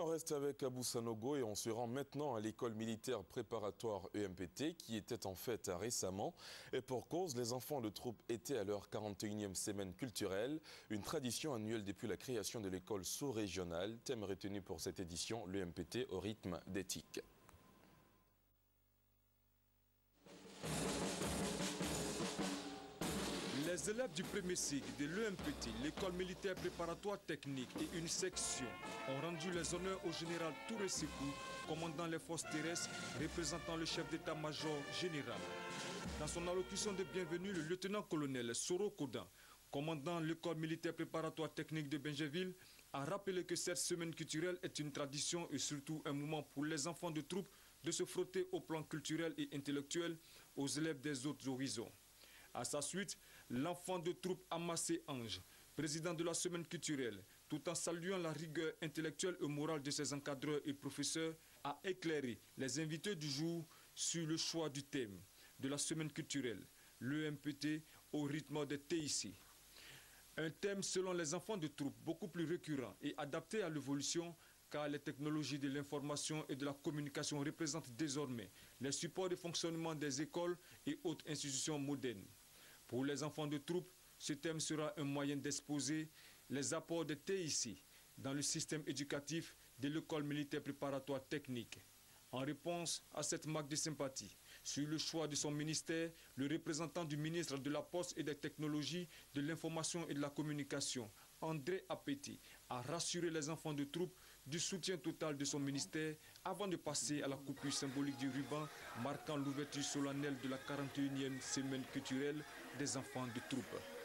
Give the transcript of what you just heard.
On reste avec Abou Sanogo et on se rend maintenant à l'école militaire préparatoire EMPT qui était en fête récemment. Et pour cause, les enfants de troupe étaient à leur 41e semaine culturelle, une tradition annuelle depuis la création de l'école sous-régionale. Thème retenu pour cette édition, l'EMPT au rythme d'éthique. Les élèves du premier cycle de l'EMPT, l'école militaire préparatoire technique et une section ont rendu les honneurs au général Touré Sekou, commandant les forces terrestres, représentant le chef d'état-major général. Dans son allocution de bienvenue, le lieutenant-colonel Soro Kodan, commandant l'école militaire préparatoire technique de Benjeville, a rappelé que cette semaine culturelle est une tradition et surtout un moment pour les enfants de troupe de se frotter au plan culturel et intellectuel aux élèves des autres horizons. À sa suite, l'enfant de troupe Amassé Ange, président de la semaine culturelle, tout en saluant la rigueur intellectuelle et morale de ses encadreurs et professeurs, a éclairé les invités du jour sur le choix du thème de la semaine culturelle, l'EMPT au rythme des TIC. Un thème selon les enfants de troupe beaucoup plus récurrent et adapté à l'évolution car les technologies de l'information et de la communication représentent désormais les supports de fonctionnement des écoles et autres institutions modernes. Pour les enfants de troupe, ce thème sera un moyen d'exposer les apports des TIC dans le système éducatif de l'école militaire préparatoire technique. En réponse à cette marque de sympathie, sur le choix de son ministère, le représentant du ministre de la Poste et des Technologies, de l'Information et de la Communication, André Apeti, a rassuré les enfants de troupe du soutien total de son ministère avant de passer à la coupure symbolique du ruban marquant l'ouverture solennelle de la 41e semaine culturelle des enfants de troupe.